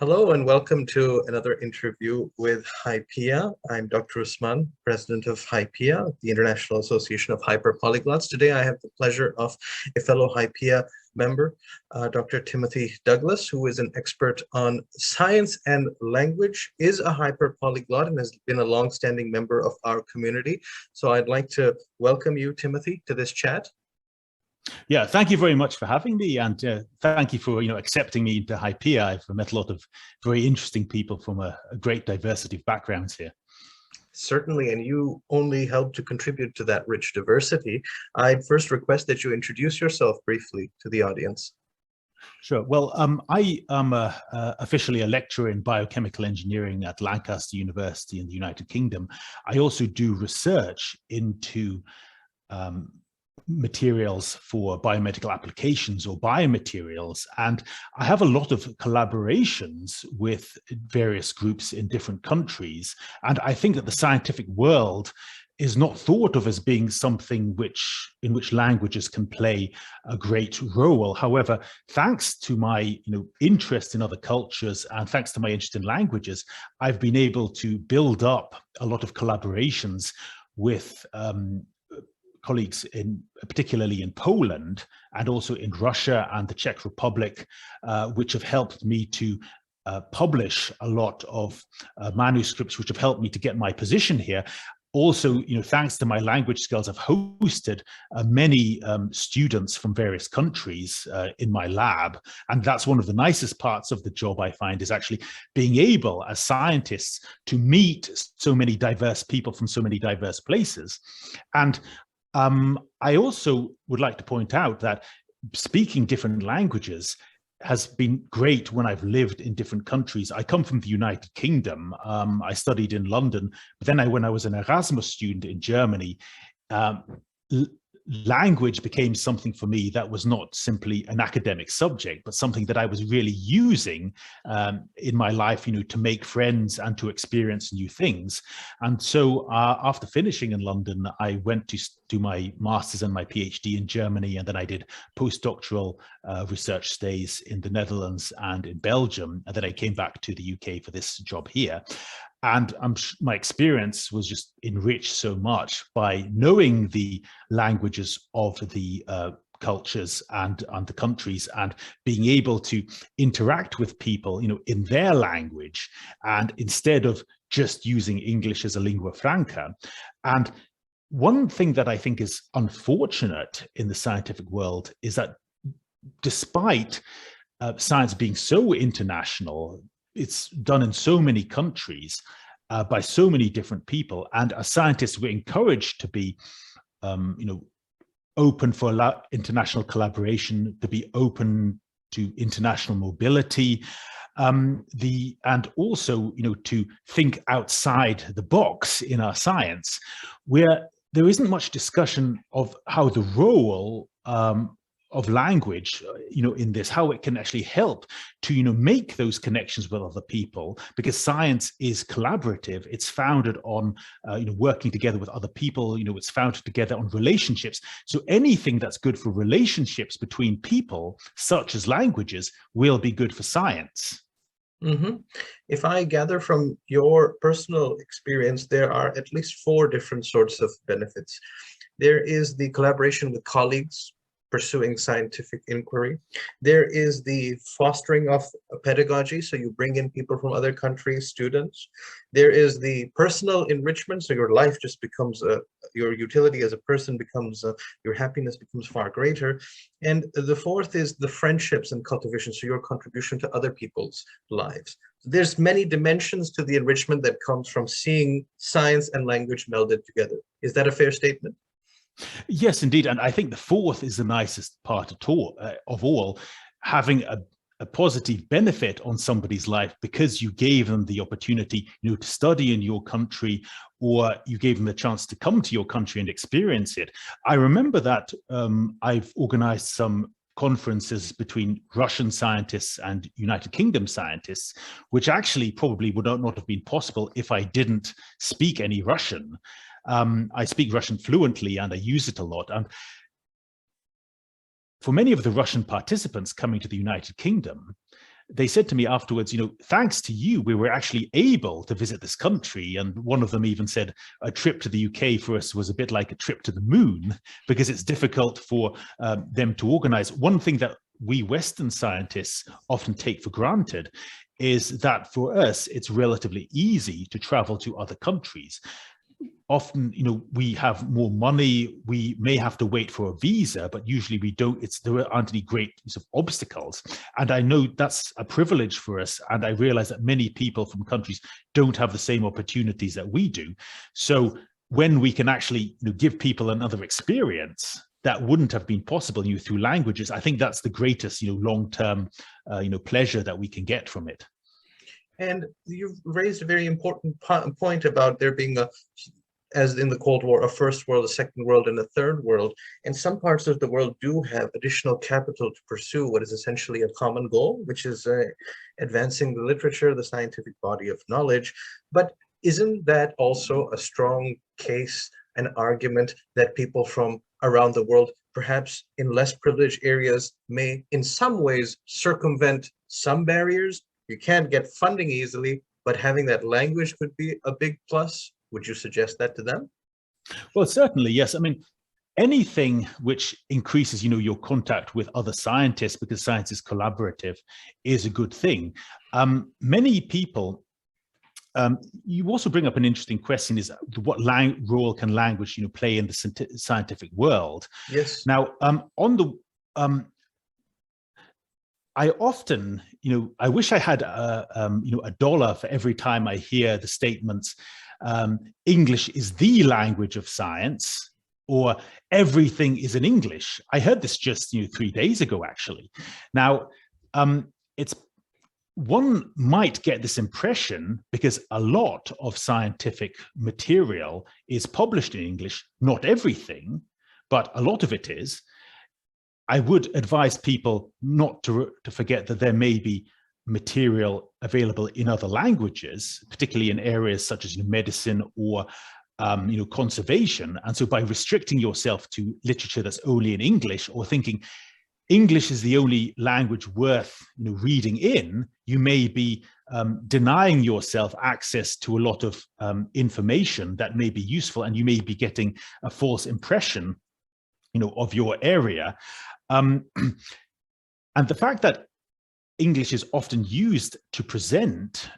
Hello and welcome to another interview with HYPIA. I'm Dr. Usman, president of HYPIA, the International Association of Hyperpolyglots. Today I have the pleasure of a fellow HYPIA member, Dr. Timothy Douglas, who is an expert on science and language, is a hyperpolyglot, and has been a longstanding member of our community. So I'd like to welcome you, Timothy, to this chat. Yeah, thank you very much for having me, and thank you for accepting me into HYPIA. I've met a lot of very interesting people from a great diversity of backgrounds here. Certainly, and you only help to contribute to that rich diversity. I'd first request that you introduce yourself briefly to the audience. Sure. Well, I am officially a lecturer in biochemical engineering at Lancaster University in the United Kingdom. I also do research into materials for biomedical applications or biomaterials, and I have a lot of collaborations with various groups in different countries, and I think that the scientific world is not thought of as being something in which languages can play a great role. However, thanks to my interest in other cultures and thanks to my interest in languages, I've been able to build up a lot of collaborations with colleagues particularly in Poland and also in Russia and the Czech Republic, which have helped me to publish a lot of manuscripts, which have helped me to get my position here. Also, thanks to my language skills, I've hosted many students from various countries in my lab. And that's one of the nicest parts of the job, I find, is actually being able, as scientists, to meet so many diverse people from so many diverse places. And I also would like to point out that speaking different languages has been great when I've lived in different countries. I come from the United Kingdom. I studied in London, but then when I was an Erasmus student in Germany, language became something for me that was not simply an academic subject, but something that I was really using in my life, to make friends and to experience new things. And so after finishing in London, I went to do my master's and my PhD in Germany, and then I did postdoctoral research stays in the Netherlands and in Belgium, and then I came back to the UK for this job here. And my experience was just enriched so much by knowing the languages of the cultures and the countries, and being able to interact with people, in their language, and instead of just using English as a lingua franca. And one thing that I think is unfortunate in the scientific world is that despite science being so international, it's done in so many countries by so many different people, and as scientists we're encouraged to be open for international collaboration, to be open to international mobility, and also to think outside the box in our science, where there isn't much discussion of how the role of language, in this, how it can actually help to, make those connections with other people, because science is collaborative. It's founded on, working together with other people. It's founded together on relationships. So anything that's good for relationships between people, such as languages, will be good for science. Mm-hmm. If I gather from your personal experience, there are at least 4 different sorts of benefits. There is the collaboration with colleagues pursuing scientific inquiry. There is the fostering of pedagogy, so you bring in people from other countries, students. There is the personal enrichment, so your life just becomes, your utility as a person becomes, your happiness becomes far greater. And the 4th is the friendships and cultivation, so your contribution to other people's lives. There's many dimensions to the enrichment that comes from seeing science and language melded together. Is that a fair statement? Yes, indeed. And I think the 4th is the nicest part of all, having a positive benefit on somebody's life because you gave them the opportunity, to study in your country, or you gave them the chance to come to your country and experience it. I remember that I've organized some conferences between Russian scientists and United Kingdom scientists, which actually probably would not have been possible if I didn't speak any Russian. I speak Russian fluently and I use it a lot. And for many of the Russian participants coming to the United Kingdom, they said to me afterwards, thanks to you, we were actually able to visit this country. And one of them even said a trip to the UK for us was a bit like a trip to the moon, because it's difficult for them to organize. One thing that we Western scientists often take for granted is that for us, it's relatively easy to travel to other countries. Often, we have more money, we may have to wait for a visa, but usually we don't, there aren't any great sort of obstacles. And I know that's a privilege for us. And I realize that many people from countries don't have the same opportunities that we do. So when we can actually give people another experience that wouldn't have been possible through languages, I think that's the greatest, long-term, pleasure that we can get from it. And you've raised a very important point about there being as in the Cold War, a first world, a second world, and a third world. And some parts of the world do have additional capital to pursue what is essentially a common goal, which is advancing the literature, the scientific body of knowledge. But isn't that also a strong case, an argument that people from around the world, perhaps in less privileged areas, may in some ways circumvent some barriers? You can't get funding easily, but having that language could be a big plus. Would you suggest that to them? Well, certainly, yes. I mean, anything which increases, your contact with other scientists, because science is collaborative, is a good thing. Many people, you also bring up an interesting question, is what role can language, play in the scientific world? Yes. Now, I often, I wish I had a dollar for every time I hear the statements, English is the language of science, or everything is in English. I heard this just 3 days ago, actually. Now, one might get this impression because a lot of scientific material is published in English, not everything, but a lot of it is. I would advise people not to forget that there may be material available in other languages, particularly in areas such as medicine or conservation. And so by restricting yourself to literature that's only in English, or thinking English is the only language worth reading in, you may be denying yourself access to a lot of information that may be useful, and you may be getting a false impression of your area. And the fact that English is often used to present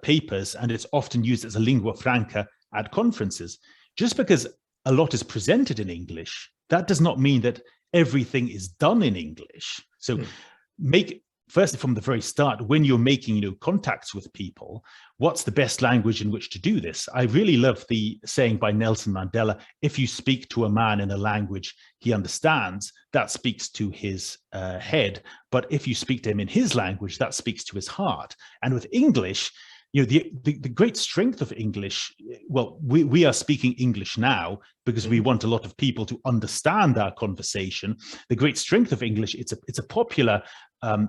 papers, and it's often used as a lingua franca at conferences. Just because a lot is presented in English, that does not mean that everything is done in English. So firstly, from the very start, when you're making contacts with people, what's the best language in which to do this? I really love the saying by Nelson Mandela, if you speak to a man in a language he understands, that speaks to his head. But if you speak to him in his language, that speaks to his heart. And with English, the great strength of English, well, we are speaking English now because we want a lot of people to understand our conversation. The great strength of English, it's a popular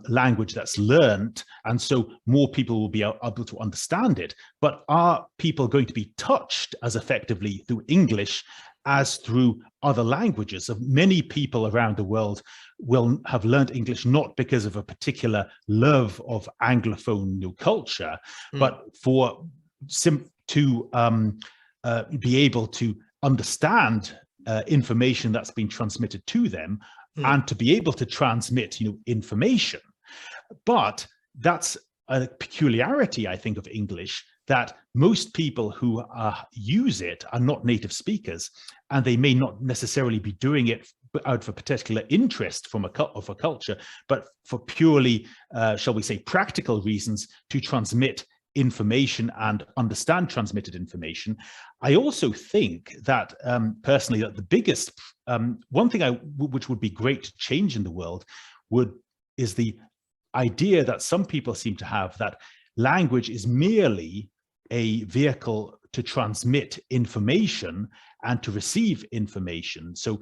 language that's learned, and so more people will be able to understand it. But are people going to be touched as effectively through English as through other languages? So many people around the world will have learned English not because of a particular love of Anglophone culture, but to be able to understand information that's been transmitted to them, and to be able to transmit information. But that's a peculiarity, I think, of English, that most people who use it are not native speakers, and they may not necessarily be doing it out of a particular interest of a culture, but for purely, shall we say, practical reasons to transmit information and understand transmitted information. I also think that personally, that the biggest one thing which would be great to change in the world is the idea that some people seem to have, that language is merely a vehicle to transmit information and to receive information. So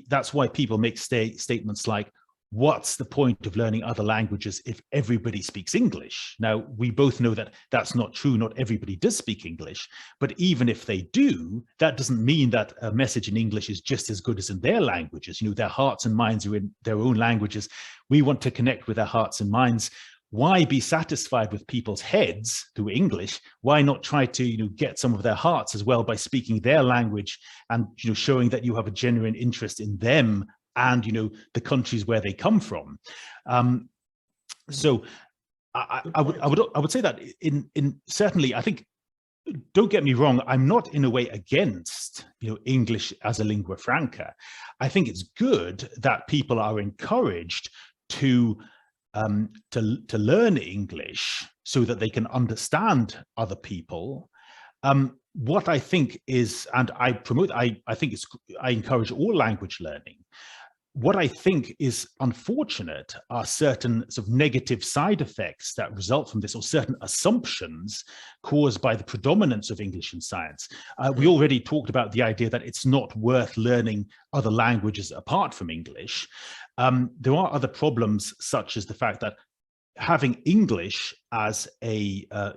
that's why people make statements like, what's the point of learning other languages if everybody speaks English? Now, we both know that that's not true. Not everybody does speak English. But even if they do, that doesn't mean that a message in English is just as good as in their languages. Their hearts and minds are in their own languages. We want to connect with our hearts and minds why be satisfied with people's heads through English? Why not try to get some of their hearts as well by speaking their language and showing that you have a genuine interest in them and the countries where they come from. So I would say that in certainly, I think, don't get me wrong, I'm not in a way against English as a lingua franca. I think it's good that people are encouraged to learn English so that they can understand other people. What I think is, and I promote, I encourage all language learning. What I think is unfortunate are certain sort of negative side effects that result from this, or certain assumptions caused by the predominance of English in science. We already talked about the idea that it's not worth learning other languages apart from English. There are other problems, such as the fact that having English as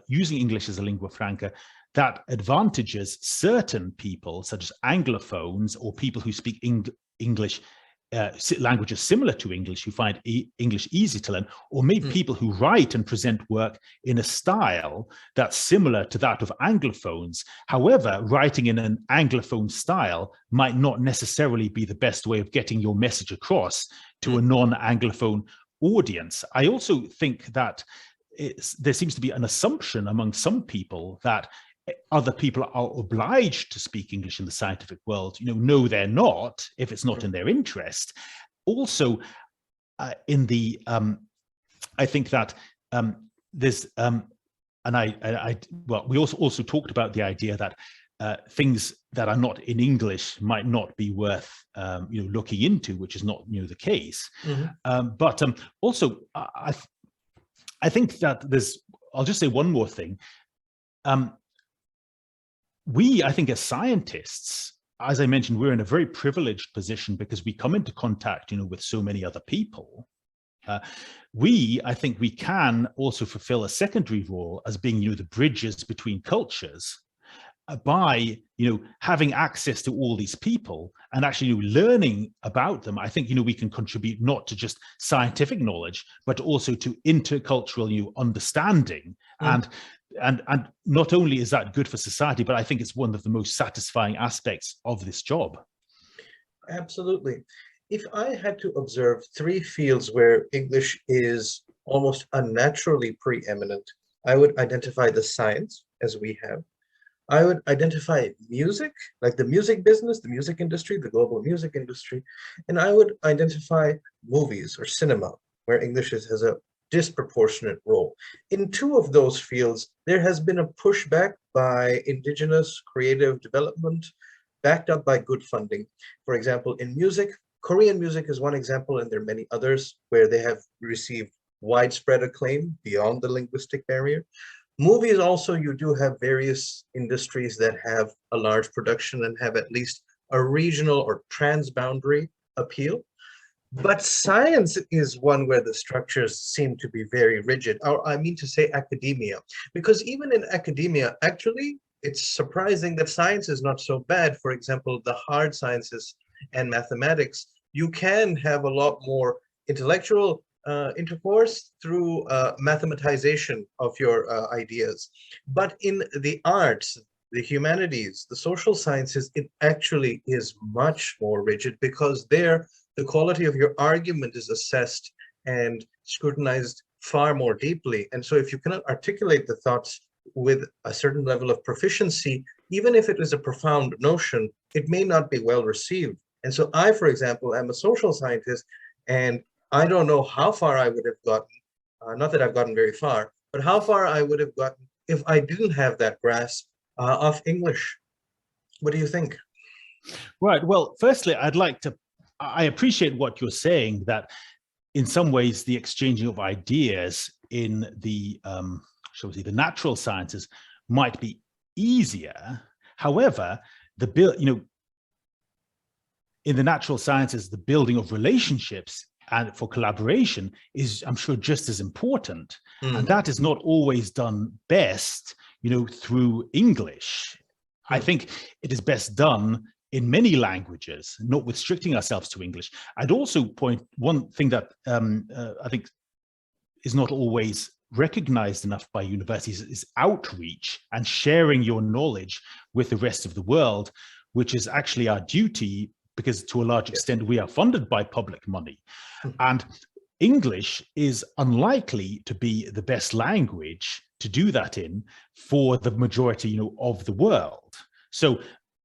using English as a lingua franca, that advantages certain people, such as Anglophones or people who speak English languages similar to English, who find English easy to learn, or maybe people who write and present work in a style that's similar to that of Anglophones. However, writing in an Anglophone style might not necessarily be the best way of getting your message across to a non-Anglophone audience. I also think that there seems to be an assumption among some people that other people are obliged to speak English in the scientific world. No, they're not, if it's not in their interest. Also, I think that there's, we also talked about the idea that things that are not in English might not be worth looking into, which is not the case. But also, I think that I'll just say one more thing. I think as scientists, as I mentioned, we're in a very privileged position because we come into contact, with so many other people. I think we can also fulfill a secondary role as being, the bridges between cultures by, having access to all these people and actually learning about them. I think, we can contribute not to just scientific knowledge, but also to intercultural understanding. And not only is that good for society, but I think it's one of the most satisfying aspects of this job. Absolutely. If I had to observe 3 fields where English is almost unnaturally preeminent, I would identify the science, as we have. I would identify music, like the music business, the music industry, the global music industry, and I would identify movies or cinema, where English has a disproportionate role. In 2 of those fields, there has been a pushback by indigenous creative development, backed up by good funding. For example, in music, Korean music is one example, and there are many others where they have received widespread acclaim beyond the linguistic barrier. Movies also, you do have various industries that have a large production and have at least a regional or transboundary appeal. But science is one where the structures seem to be very rigid, or I mean to say academia, because even in academia, actually, it's surprising that science is not so bad. For example, the hard sciences and mathematics, you can have a lot more intellectual intercourse through mathematization of your ideas. But in the arts, the humanities, the social sciences, it actually is much more rigid, because there the quality of your argument is assessed and scrutinized far more deeply. And so if you cannot articulate the thoughts with a certain level of proficiency, even if it is a profound notion, it may not be well received. And so I, for example, am a social scientist, and I don't know how far I would have gotten, not that I've gotten very far, but how far I would have gotten if I didn't have that grasp of English. What do you think? Right. Well, firstly, I appreciate what you're saying, that in some ways the exchanging of ideas in the, shall we say, the natural sciences might be easier. However, in the natural sciences, the building of relationships and for collaboration is, I'm sure, just as important. And that is not always done best, through English. I think it is best done in many languages, not restricting ourselves to English. I'd also point one thing that I think is not always recognized enough by universities is outreach and sharing your knowledge with the rest of the world, which is actually our duty, because to a large extent we are funded by public money. And English is unlikely to be the best language to do that in for the majority, of the world. So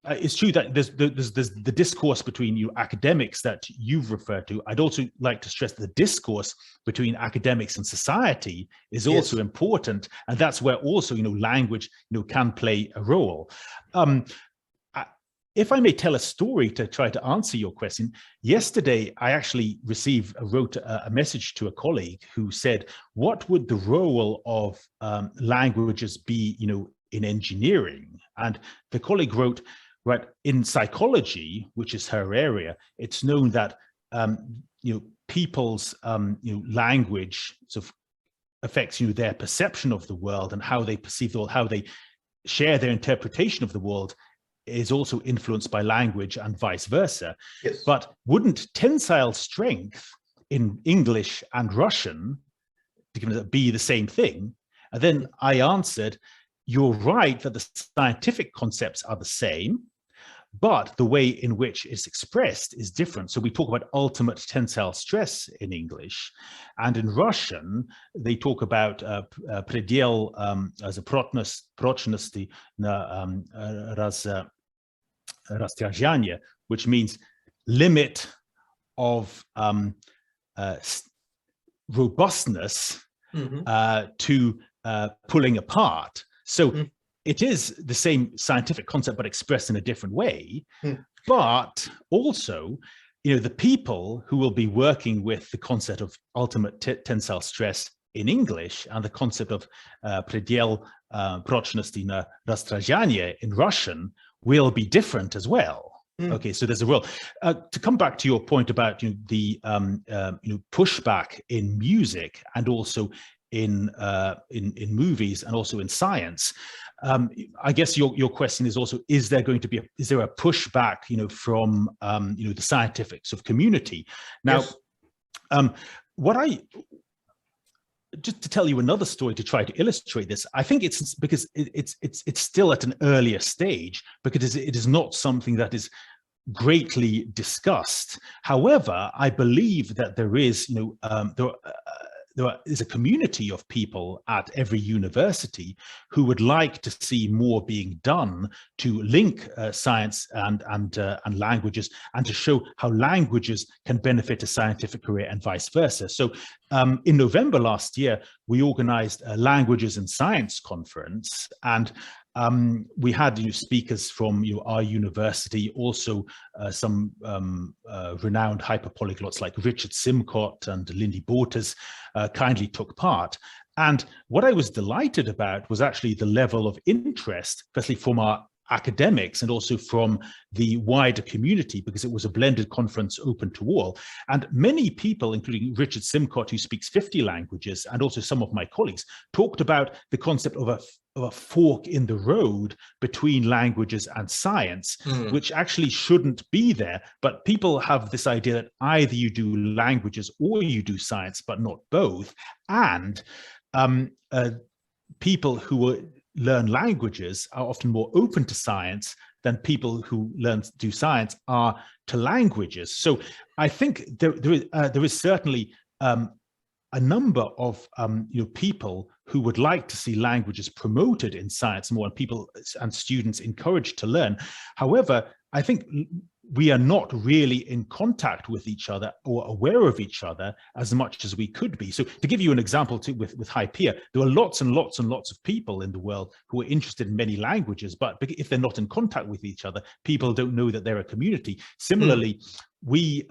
it's true that there's the discourse between academics that you've referred to. I'd also like to stress the discourse between academics and society is also important, and that's where also language can play a role. If I may tell a story to try to answer your question, yesterday I actually wrote a message to a colleague who said, what would the role of languages be, in engineering? And the colleague wrote, right, in psychology, which is her area, it's known that people's language sort of affects their perception of the world, and how they perceive the world, how they share their interpretation of the world is also influenced by language, and vice versa. Yes. But wouldn't tensile strength in English and Russian be the same thing? And then I answered, you're right that the scientific concepts are the same, but the way in which it's expressed is different. So we talk about ultimate tensile stress in English, and in Russian, they talk about предел as a прочности на растяжание, which means limit of robustness to pulling apart. So it is the same scientific concept, but expressed in a different way. But also, the people who will be working with the concept of ultimate tensile stress in English and the concept of предел прочности на растяжание in Russian will be different as well. Okay, so there's a role. To come back to your point about the pushback in music, and also in movies, and also in science, I guess your question is also, is there a pushback from the scientific sort of community? Now, just to tell you another story to try to illustrate this, I think it's because it's still at an earlier stage, because it is not something that is greatly discussed. However, I believe that there is, there is a community of people at every university who would like to see more being done to link science and languages, and to show how languages can benefit a scientific career and vice versa. So in November last year, we organized a Languages in Science conference, and we had speakers from our university, also some renowned hyperpolyglots like Richard Simcott and Lindy Borters kindly took part. And what I was delighted about was actually the level of interest, firstly from our academics and also from the wider community, because it was a blended conference open to all. And many people, including Richard Simcott, who speaks 50 languages, and also some of my colleagues, talked about the concept of a fork in the road between languages and science, which actually shouldn't be there. But people have this idea that either you do languages or you do science, but not both. And people who learn languages are often more open to science than people who do science are to languages. So I think there is certainly a number of people who would like to see languages promoted in science more, and people and students encouraged to learn. However, I think we are not really in contact with each other or aware of each other as much as we could be. So to give you an example with HYPIA, there are lots and lots and lots of people in the world who are interested in many languages, but if they're not in contact with each other, people don't know that they're a community. Similarly, we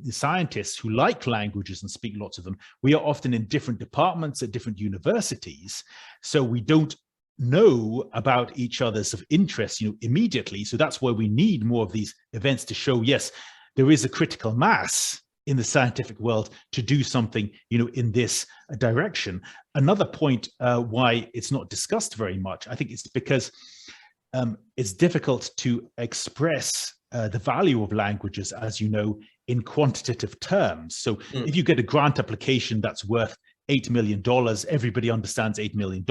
scientists who like languages and speak lots of them, we are often in different departments at different universities, so we don't know about each other's of interest immediately. So that's why we need more of these events to show, yes, there is a critical mass in the scientific world to do something in this direction. Another point why it's not discussed very much, I think it's because it's difficult to express the value of languages, as you know, in quantitative terms. So if you get a grant application that's worth $8 million, everybody understands $8 million.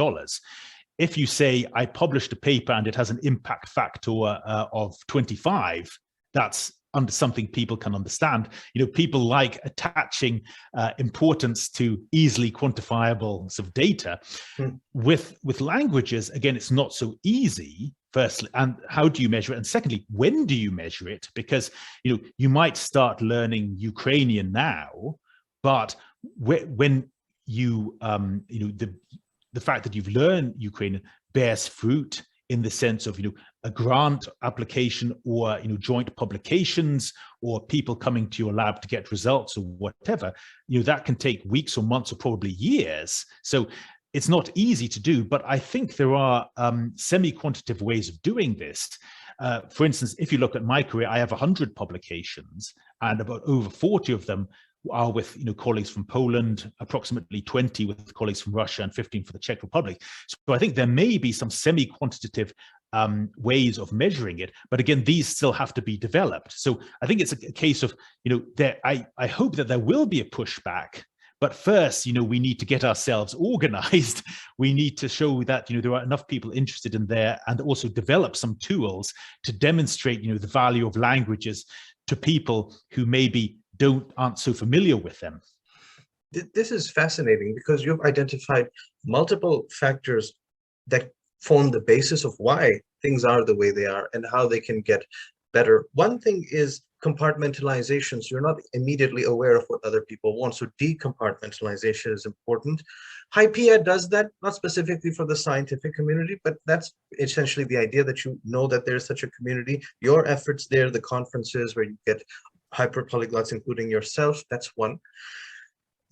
If you say, I published a paper and it has an impact factor of 25, that's under something people can understand. People like attaching importance to easily quantifiable sort of data. With languages, again, it's not so easy. Firstly, and how do you measure it? And secondly, when do you measure it? Because you might start learning Ukrainian now, but when you the fact that you've learned Ukrainian bears fruit in the sense of a grant application or joint publications or people coming to your lab to get results or whatever, that can take weeks or months or probably years. So it's not easy to do, but I think there are semi-quantitative ways of doing this. For instance, if you look at my career, I have 100 publications and about over 40 of them are with colleagues from Poland, approximately 20 with colleagues from Russia, and 15 for the Czech Republic. So I think there may be some semi-quantitative ways of measuring it, but again, these still have to be developed. So I think it's a case of I hope that there will be a pushback. But first, we need to get ourselves organized. We need to show that there are enough people interested in there, and also develop some tools to demonstrate the value of languages to people who maybe aren't so familiar with them. This is fascinating because you've identified multiple factors that form the basis of why things are the way they are and how they can get better. One thing is compartmentalization. So you're not immediately aware of what other people want. So decompartmentalization is important. HYPIA does that, not specifically for the scientific community, but that's essentially the idea that that there's such a community. Your efforts there, the conferences where you get hyperpolyglots, including yourself, that's one.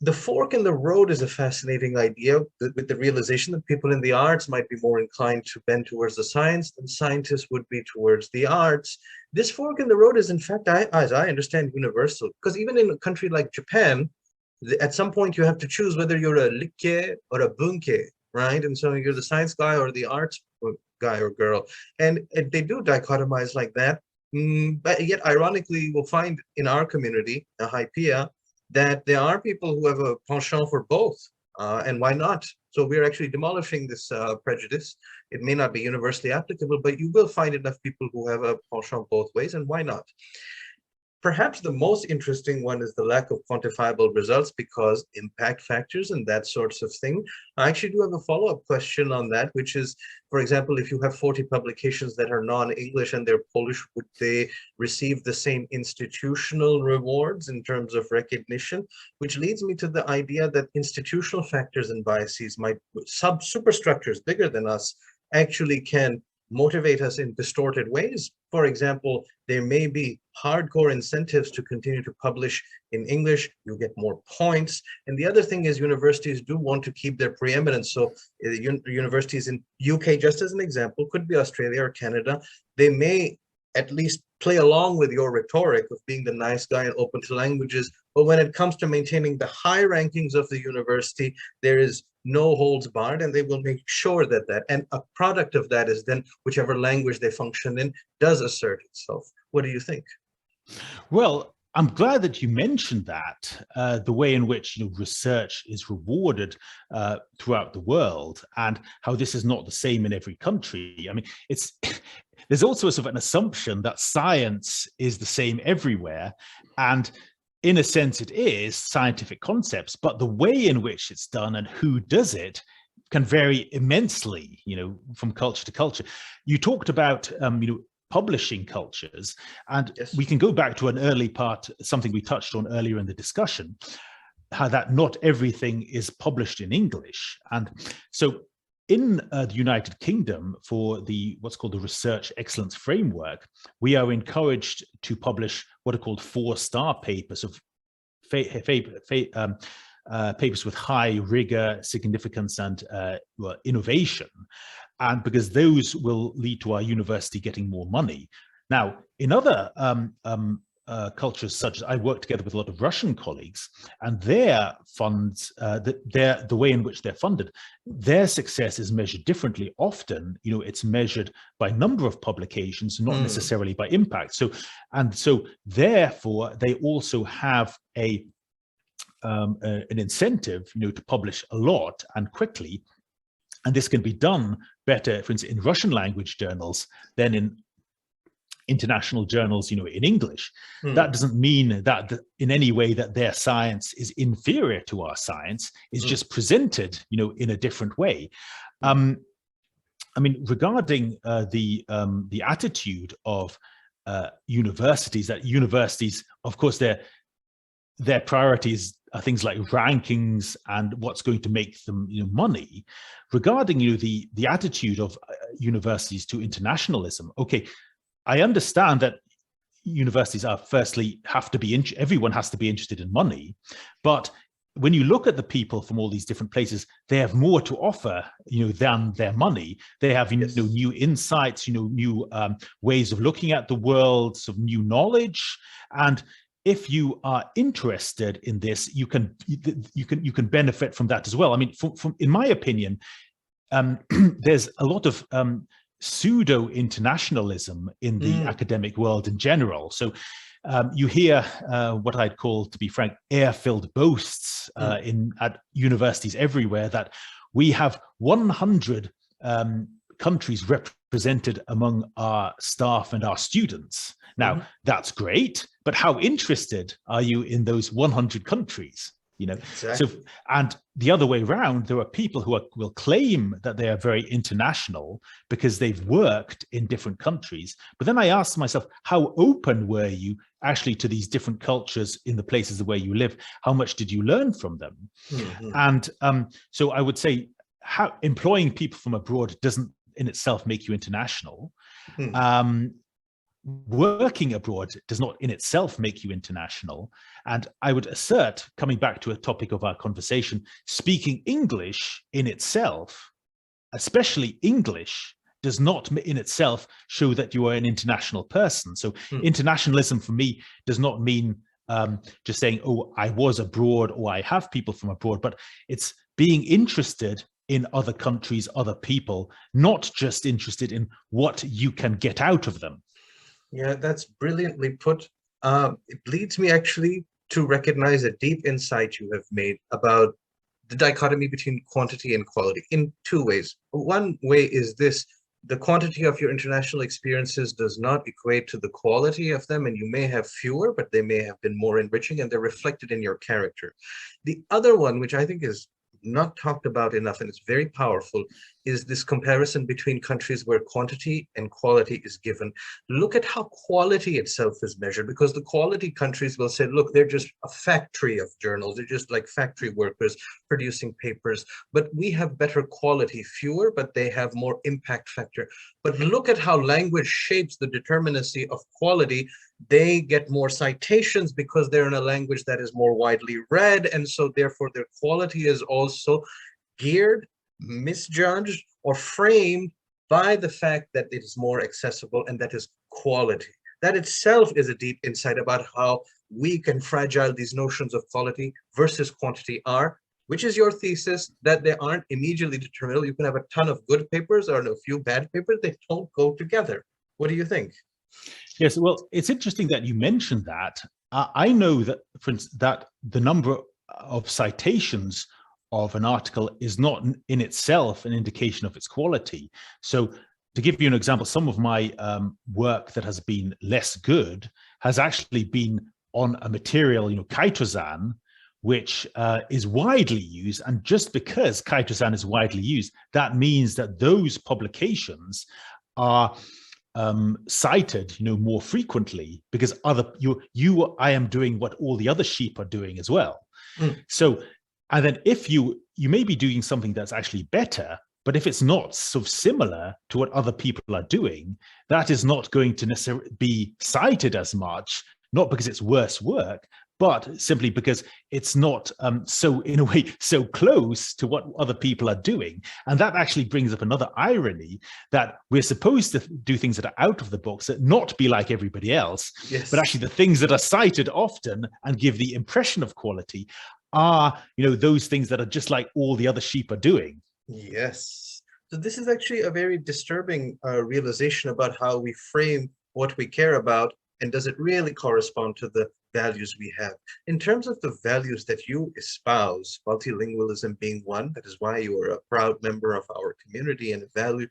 The fork in the road is a fascinating idea with the realization that people in the arts might be more inclined to bend towards the science than scientists would be towards the arts. This fork in the road is, in fact, as I understand, universal, because even in a country like Japan, at some point you have to choose whether you're a likke or a bunke, right? And so you're the science guy or the arts guy or girl. And they do dichotomize like that. But yet, ironically, we'll find in our community, HYPIA, that there are people who have a penchant for both, and why not? So we're actually demolishing this prejudice. It may not be universally applicable, but you will find enough people who have a penchant both ways, and why not? Perhaps the most interesting one is the lack of quantifiable results because impact factors and that sorts of thing. I actually do have a follow-up question on that, which is, for example, if you have 40 publications that are non-English and they're Polish, would they receive the same institutional rewards in terms of recognition? Which leads me to the idea that institutional factors and biases might, superstructures bigger than us, actually can motivate us in distorted ways. For example, there may be hardcore incentives to continue to publish in English. You get more points. And the other thing is universities do want to keep their preeminence. So universities in UK, just as an example, could be Australia or Canada, they may at least play along with your rhetoric of being the nice guy and open to languages. But when it comes to maintaining the high rankings of the university, there is no holds barred, and they will make sure that and a product of that is then whichever language they function in does assert itself. What do you think? Well, I'm glad that you mentioned that, the way in which research is rewarded throughout the world, and how this is not the same in every country. I mean, there's also a sort of an assumption that science is the same everywhere, and in a sense it is scientific concepts, but the way in which it's done and who does it can vary immensely, from culture to culture. You talked about, publishing cultures, and yes, we can go back to an early part, something we touched on earlier in the discussion, how that not everything is published in English. And so in the United Kingdom, for what's called the Research Excellence Framework, we are encouraged to publish what are called 4-star papers of papers with high rigor, significance, and innovation, and because those will lead to our university getting more money. Now, in other cultures, such as I work together with a lot of Russian colleagues, and their funds, the way in which they're funded, their success is measured differently. Often, it's measured by number of publications, not necessarily by impact. So therefore, they also have a an incentive, to publish a lot and quickly. And this can be done better, for instance, in Russian language journals than in international journals, in English. That doesn't mean that in any way that their science is inferior to our science. It's just presented, in a different way. I mean, regarding the attitude of universities, that universities, of course, their priorities are things like rankings and what's going to make them money. Regarding the attitude of universities to internationalism, okay, I understand that universities are firstly everyone has to be interested in money, but when you look at the people from all these different places, they have more to offer, than their money. They have, new insights, new ways of looking at the world, some new knowledge. And if you are interested in this, you can benefit from that as well. I mean, in my opinion, there's a lot of pseudo-internationalism in the academic world in general. So you hear what I'd call, to be frank, air-filled boasts at universities everywhere that we have 100 countries represented among our staff and our students. Now, that's great, but how interested are you in those 100 countries? Exactly. So, and the other way around, there are people who will claim that they are very international because they've worked in different countries. But then I asked myself, how open were you actually to these different cultures in the places where you live? How much did you learn from them? And so I would say employing people from abroad doesn't in itself make you international. Working abroad does not in itself make you international. And I would assert, coming back to a topic of our conversation, speaking English in itself, especially English, does not in itself show that you are an international person. So internationalism for me does not mean just saying, oh, I was abroad or I have people from abroad, but it's being interested in other countries, other people, not just interested in what you can get out of them. Yeah, that's brilliantly put. It leads me actually to recognize a deep insight you have made about the dichotomy between quantity and quality in two ways. One way is this: the quantity of your international experiences does not equate to the quality of them, and you may have fewer, but they may have been more enriching and they're reflected in your character. The other one, which I think is not talked about enough, and it's very powerful, is this comparison between countries where quantity and quality is given. Look at how quality itself is measured, because the quality countries will say, look, they're just a factory of journals. They're just like factory workers producing papers. But we have better quality, fewer, but they have more impact factor. But look at how language shapes the determinacy of quality. They get more citations because they're in a language that is more widely read. And so therefore their quality is also geared, misjudged, or framed by the fact that it is more accessible, and that is quality. That itself is a deep insight about how weak and fragile these notions of quality versus quantity are, which is your thesis, that they aren't immediately determinable. You can have a ton of good papers or a few bad papers. They don't go together. What do you think? Yes, well, it's interesting that you mentioned that. I know that, for instance, that the number of citations of an article is not in itself an indication of its quality. So to give you an example, some of my work that has been less good has actually been on a material, chitosan, which is widely used. And just because chitosan is widely used, that means that those publications are cited, more frequently, because I am doing what all the other sheep are doing as well. So, and then if you may be doing something that's actually better, but if it's not sort of similar to what other people are doing, that is not going to necessarily be cited as much, not because it's worse work, but simply because it's not so, in a way, so close to what other people are doing. And that actually brings up another irony, that we're supposed to do things that are out of the box, that not be like everybody else, Yes. But actually the things that are cited often and give the impression of quality are, those things that are just like all the other sheep are doing. Yes. So this is actually a very disturbing realization about how we frame what we care about, and does it really correspond to the values we have. In terms of the values that you espouse, multilingualism being one, that is why you are a proud member of our community and a valued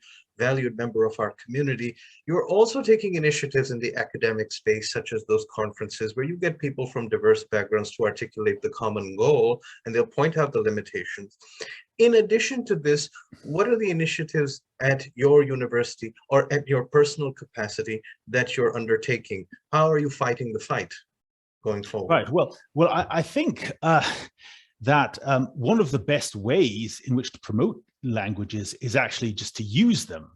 member of our community. You're also taking initiatives in the academic space, such as those conferences where you get people from diverse backgrounds to articulate the common goal, and they'll point out the limitations. In addition to this, what are the initiatives at your university or at your personal capacity that you're undertaking? How are you fighting the fight going forward? Right. Well, I think that one of the best ways in which to promote languages is actually just to use them.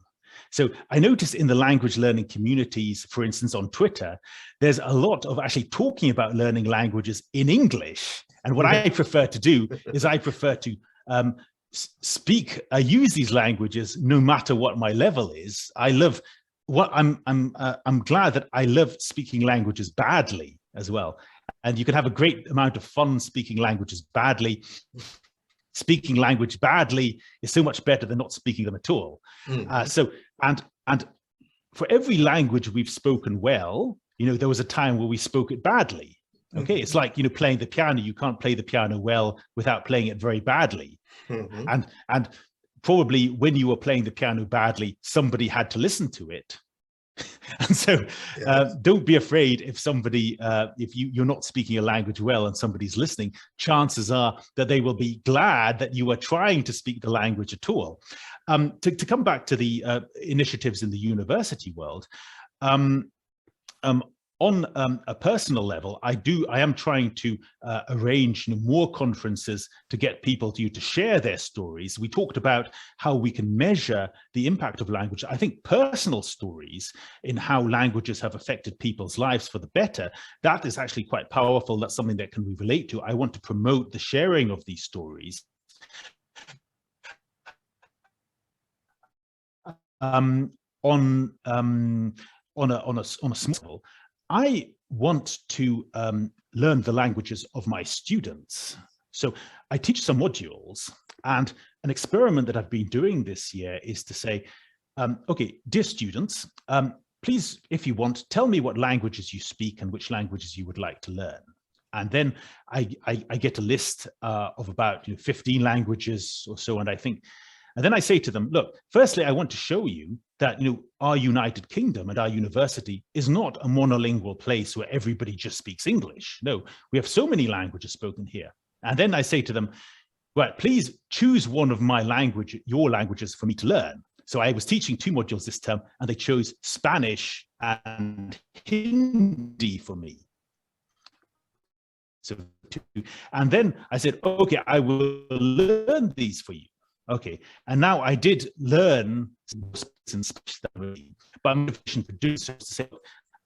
So I notice in the language learning communities, for instance, on Twitter, there's a lot of actually talking about learning languages in English. And what I prefer to do is I prefer to use these languages no matter what my level is. I'm glad that I love speaking languages badly as well. And you can have a great amount of fun speaking languages badly. Speaking language badly is so much better than not speaking them at all. And for every language we've spoken well, there was a time where we spoke it badly. Okay, it's like, playing the piano. You can't play the piano well without playing it very badly. And probably when you were playing the piano badly, somebody had to listen to it. And so don't be afraid if somebody, if you're not speaking a language well and somebody's listening, chances are that they will be glad that you are trying to speak the language at all. To come back to the initiatives in the university world, on a personal level, I am trying to arrange more conferences to get people to share their stories. We talked about how we can measure the impact of language. I think personal stories in how languages have affected people's lives for the better, that is actually quite powerful. That's something that can we relate to. I want to promote the sharing of these stories. On a small level, I want to learn the languages of my students. So I teach some modules, and an experiment that I've been doing this year is to say, okay, dear students, please, if you want, tell me what languages you speak and which languages you would like to learn. And then I get a list of about 15 languages or so, and then I say to them, look, firstly, I want to show you that our United Kingdom and our university is not a monolingual place where everybody just speaks English. No, we have so many languages spoken here. And then I say to them, well, please choose one of your languages for me to learn. So I was teaching 2 modules this term, and they chose Spanish and Hindi for me. So, and then I said, okay, I will learn these for you. Okay, and now I did learn some Spanish, but I'm motivation to do so to say,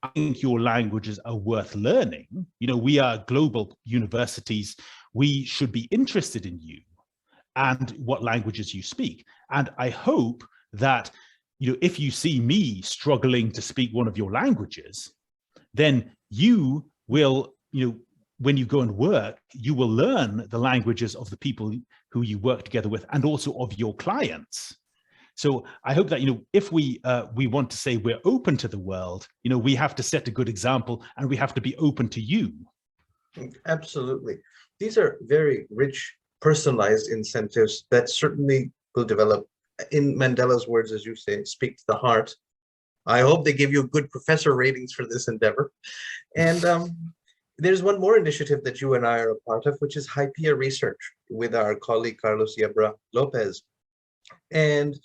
I think your languages are worth learning. We are global universities. We should be interested in you and what languages you speak. And I hope that, if you see me struggling to speak one of your languages, then you will, when you go and work, you will learn the languages of the people who you work together with and also of your clients. So I hope that, if we want to say we're open to the world, we have to set a good example and we have to be open to you. Absolutely. These are very rich, personalized incentives that certainly will develop, in Mandela's words, as you say, speak to the heart. I hope they give you good professor ratings for this endeavor. And there's one more initiative that you and I are a part of, which is HYPIA research with our colleague Carlos Yebra Lopez. And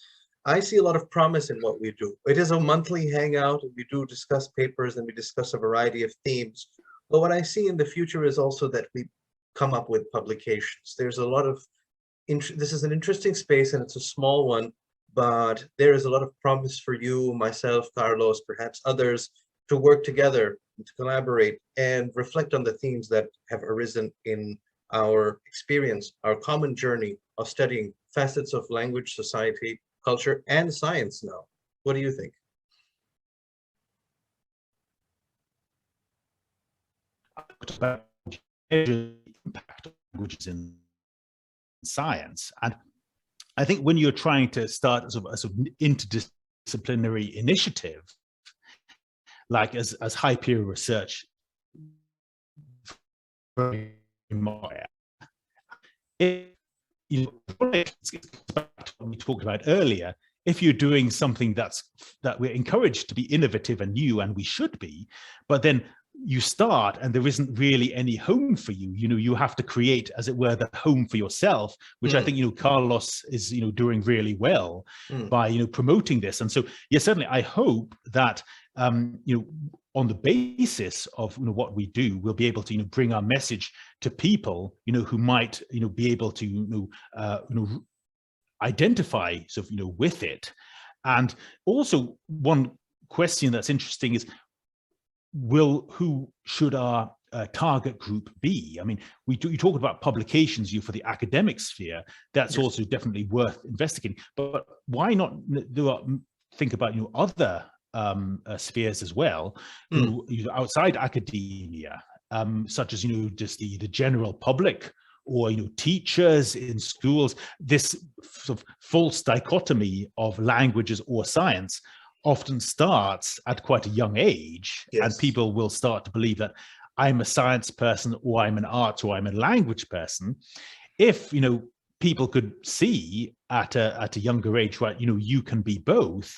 I see a lot of promise in what we do. It is a monthly hangout, and we do discuss papers and we discuss a variety of themes. But what I see in the future is also that we come up with publications. There's a lot of, this is an interesting space and it's a small one, but there is a lot of promise for you, myself, Carlos, perhaps others, to work together, to collaborate and reflect on the themes that have arisen in our experience, our common journey of studying facets of language, society, culture, and science now. What do you think? About the impact of languages in science. And I think when you're trying to start a sort of interdisciplinary initiative, like as HYPIA research If, you know, it's back to what we talked about earlier. If you're doing something that we're encouraged to be innovative and new, and we should be, but then you start and there isn't really any home for you, you know, you have to create, as it were, the home for yourself, which I think, you know, Carlos is, you know, doing really well by, you know, promoting this. And so, yes, certainly I hope that, you know, on the basis of, you know, what we do, we'll be able to, you know, bring our message to people, you know, who might, you know, be able to, you know, identify sort of, you know, with it. And also one question that's interesting is, who should our target group be? I mean, you talk about publications, for the academic sphere. That's yes, also definitely worth investigating. But why not think about, you know, other spheres as well, you know, outside academia, such as, you know, just the general public, or, you know, teachers in schools. This sort of false dichotomy of languages or science often starts at quite a young age, yes, and people will start to believe that I'm a science person, or I'm an arts, or I'm a language person. If, you know, people could see at a younger age, right, you know, you can be both,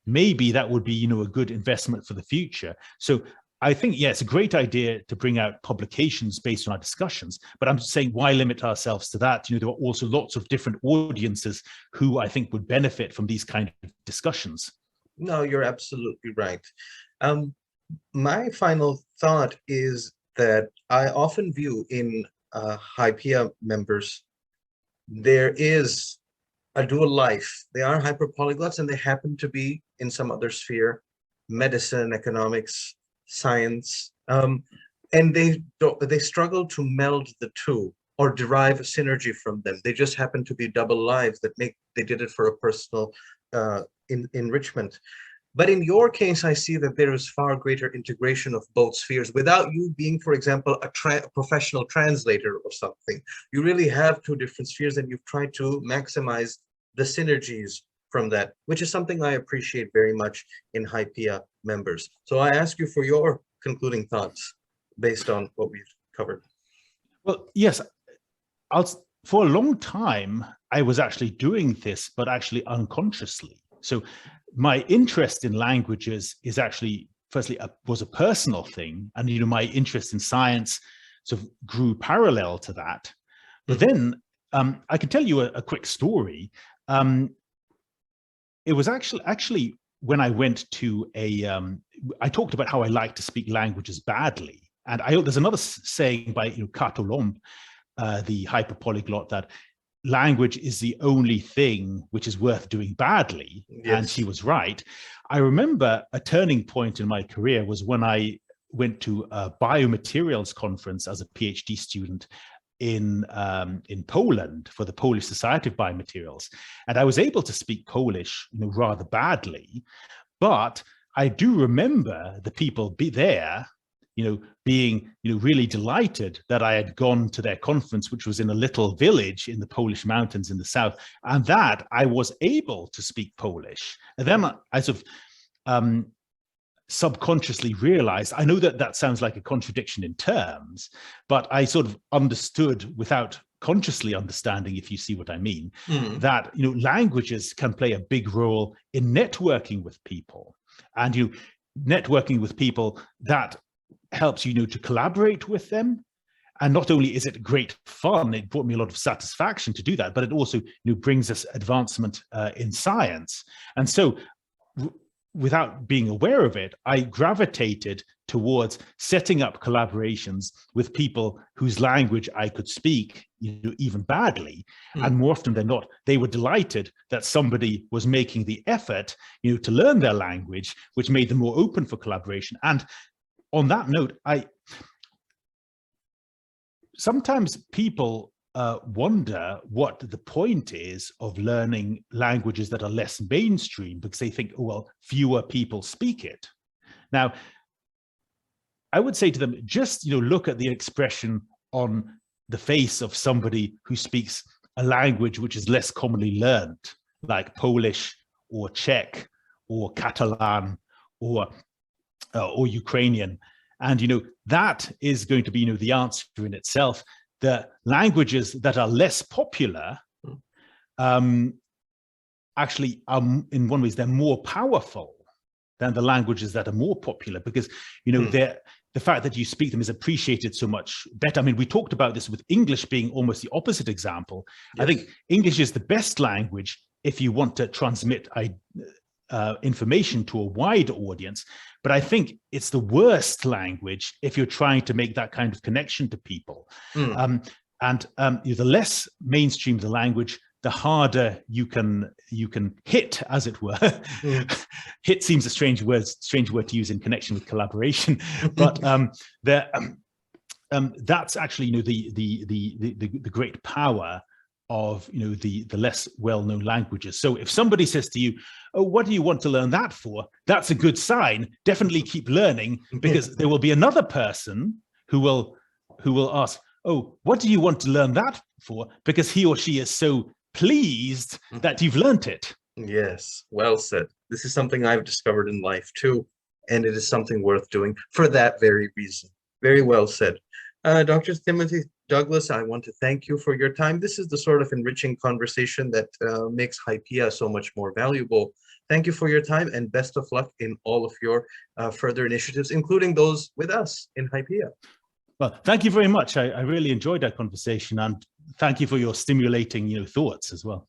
maybe that would be, you know, a good investment for the future. So I think, yeah, it's a great idea to bring out publications based on our discussions, but I'm saying, why limit ourselves to that? You know, there are also lots of different audiences who I think would benefit from these kind of discussions. No, you're absolutely right. My final thought is that I often view in HYPIA members, there is a dual life. They are hyperpolyglots, and they happen to be in some other sphere, medicine, economics, science, and they struggle to meld the two or derive a synergy from them. They just happen to be double lives that they did it for a personal enrichment. But in your case, I see that there is far greater integration of both spheres without you being, for example, a professional translator or something. You really have two different spheres, and you've tried to maximize the synergies from that, which is something I appreciate very much in HYPIA members. So I ask you for your concluding thoughts based on what we've covered. Well, yes, for a long time, I was actually doing this, but actually unconsciously. So my interest in languages is actually, firstly, was a personal thing. And, you know, my interest in science sort of grew parallel to that. But then I can tell you a quick story. It was actually when I went to I talked about how I like to speak languages badly. And there's another saying by, you know, Cartolomb, the hyperpolyglot, that language is the only thing which is worth doing badly. Yes. And she was right. I remember a turning point in my career was when I went to a biomaterials conference as a PhD student in Poland for the Polish Society of Biomaterials. And I was able to speak Polish, you know, rather badly, but I do remember the people there, you know, being, you know, really delighted that I had gone to their conference, which was in a little village in the Polish mountains in the south, and that I was able to speak Polish. And then I sort of subconsciously realized, I know that that sounds like a contradiction in terms, but I sort of understood without consciously understanding, if you see what I mean, that, you know, languages can play a big role in networking with people, and you networking with people that helps you know to collaborate with them. And not only is it great fun, it brought me a lot of satisfaction to do that, but it also, you know, brings us advancement in science. And so without being aware of it, I gravitated towards setting up collaborations with people whose language I could speak, you know, even badly. And more often than not, they were delighted that somebody was making the effort, you know, to learn their language, which made them more open for collaboration. And on that note, sometimes people wonder what the point is of learning languages that are less mainstream, because they think, oh, well, fewer people speak it. Now, I would say to them, just, you know, look at the expression on the face of somebody who speaks a language which is less commonly learned, like Polish or Czech or Catalan or Ukrainian. And, that is going to be, the answer in itself. The languages that are less popular, actually, in one way, they're more powerful than the languages that are more popular, because, the fact that you speak them is appreciated so much better. I mean, we talked about this with English being almost the opposite example. Yes. I think English is the best language if you want to transmit information to a wide audience. But I think it's the worst language if you're trying to make that kind of connection to people. The less mainstream the language, the harder you can hit, as it were. Hit seems a strange word to use in connection with collaboration, but that's actually the great power of the less well-known languages. So if somebody says to you, "Oh, what do you want to learn that for?" That's a good sign. Definitely keep learning, because there will be another person who will ask, "Oh, what do you want to learn that for?" Because he or she is so pleased that you've learned it. Yes, well said. This is something I've discovered in life too, and it is something worth doing for that very reason. Very well said. Dr. Timothy Douglas, I want to thank you for your time. This is the sort of enriching conversation that makes HYPIA so much more valuable. Thank you for your time, and best of luck in all of your further initiatives, including those with us in HYPIA. Well, thank you very much. I really enjoyed our conversation, and thank you for your stimulating, thoughts as well.